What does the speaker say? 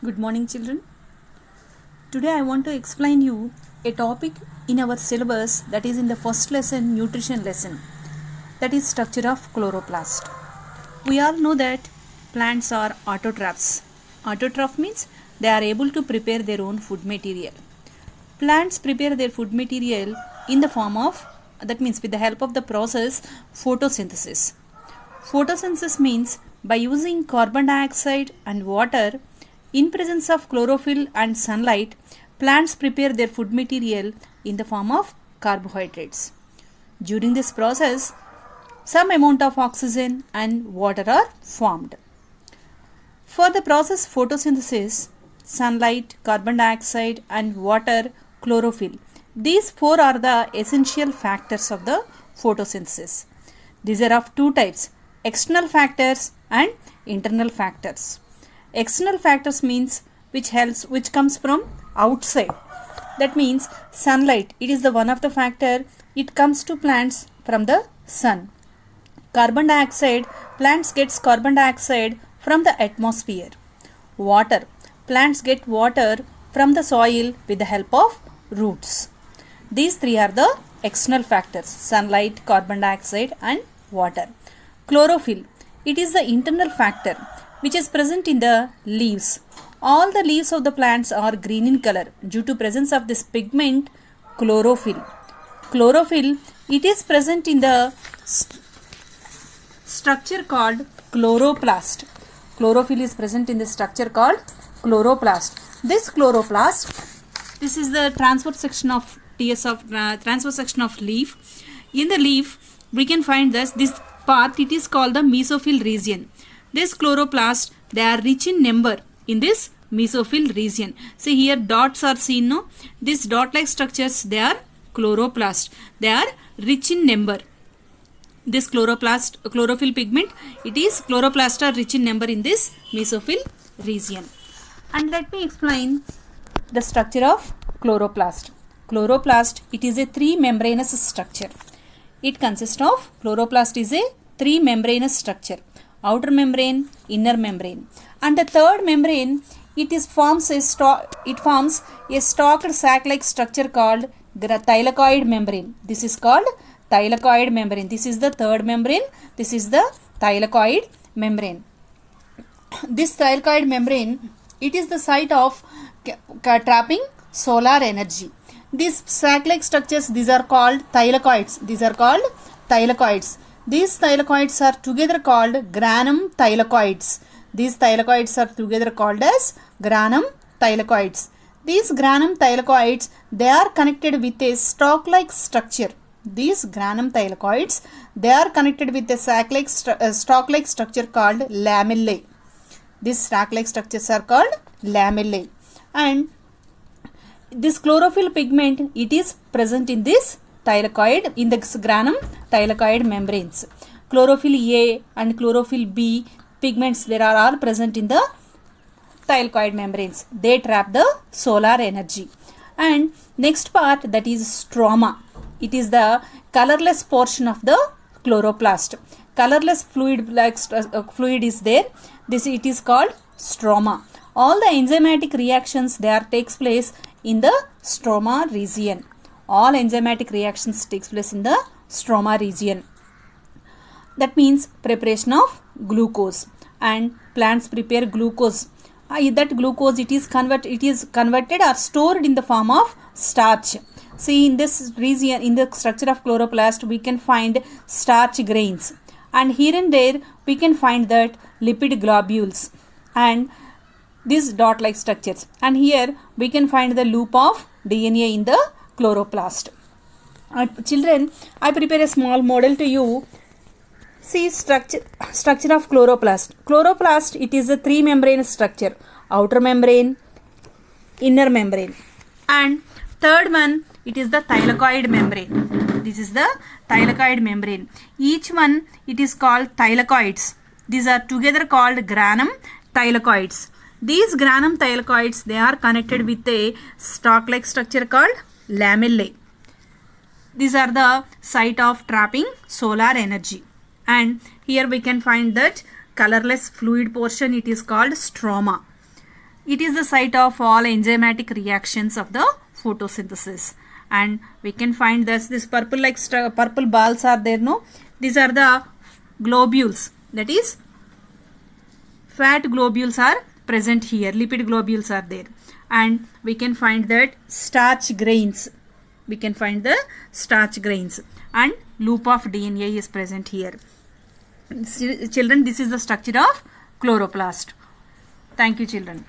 Good morning, children. Today I want to explain you a topic in our syllabus that is in the first lesson, nutrition lesson, that is structure of chloroplast. We all know that plants are autotrophs. Autotroph means they are able to prepare their own food material. Plants prepare their food material in the form of, that means with the help of the process photosynthesis. Photosynthesis means by using carbon dioxide and water in presence of chlorophyll and sunlight, plants prepare their food material in the form of carbohydrates. During this process, some amount of oxygen and water are formed. For the process photosynthesis, sunlight, carbon dioxide and water, chlorophyll, these four are the essential factors of the photosynthesis. These are of two types, external factors and internal factors. External factors means which comes from outside. That means sunlight, it is the one of the factor, it comes to plants from the sun. Carbon dioxide, plants gets carbon dioxide from the atmosphere. Water, plants get water from the soil with the help of roots. These three are the external factors, sunlight, carbon dioxide and water. Chlorophyll, it is the internal factor which is present in the leaves. All the leaves of the plants are green in color due to presence of this pigment chlorophyll. Chlorophyll, it is present in the structure called chloroplast. Chlorophyll is present in the structure called chloroplast. This chloroplast, this is the transverse section of leaf. In the leaf, we can find this part, it is called the mesophyll region. This chloroplast, they are rich in number in this mesophyll region. See here dots are seen, no? These dot-like structures, they are chloroplast. They are rich in number. This chlorophyll pigment, it is chloroplast are rich in number in this mesophyll region. And let me explain the structure of chloroplast. Chloroplast, it is a three-membranous structure. It consists of, chloroplast is a three-membranous structure. Outer membrane, inner membrane, and the third membrane, it forms a stalked sac-like structure called thylakoid membrane. This is called thylakoid membrane. This is the third membrane. This is the thylakoid membrane. This thylakoid membrane, it is the site of trapping solar energy. These sac-like structures, these are called thylakoids. These are called thylakoids. These thylakoids are together called granum thylakoids. These thylakoids are together called as granum thylakoids. These granum thylakoids, they are connected with a stalk-like structure. These granum thylakoids, they are connected with a stalk-like structure called lamellae. These stalk-like structures are called lamellae. And this chlorophyll pigment, it is present in this thylakoid, in the granum thylakoid membranes. Chlorophyll A and chlorophyll B pigments, they are all present in the thylakoid membranes. They trap the solar energy. And next part, that is stroma. It is the colorless portion of the chloroplast. Colorless fluid is there. It is called stroma. All the enzymatic reactions there takes place in the stroma region. All enzymatic reactions takes place in the stroma region. That means preparation of glucose, and plants prepare glucose. That glucose, it is converted or stored in the form of starch. See, in this region, in the structure of chloroplast, we can find starch grains, and here and there we can find that lipid globules and these dot-like structures, and here we can find the loop of DNA in the chloroplast. Children, I prepare a small model to you. See, structure of chloroplast. Chloroplast, it is a three-membrane structure. Outer membrane, inner membrane, and third one, it is the thylakoid membrane. This is the thylakoid membrane. Each one, it is called thylakoids. These are together called granum thylakoids. These granum thylakoids, they are connected with a stalk-like structure called lamellae. These are the site of trapping solar energy. And here we can find that colorless fluid portion, it is called stroma. it is the site of all enzymatic reactions of the photosynthesis. And we can find this purple like purple balls are there, no? These are the globules, that is fat globules are present here, lipid globules are there. And we can find that starch grains, we can find the starch grains, and loop of DNA is present here. Children, this is the structure of chloroplast. Thank you, children.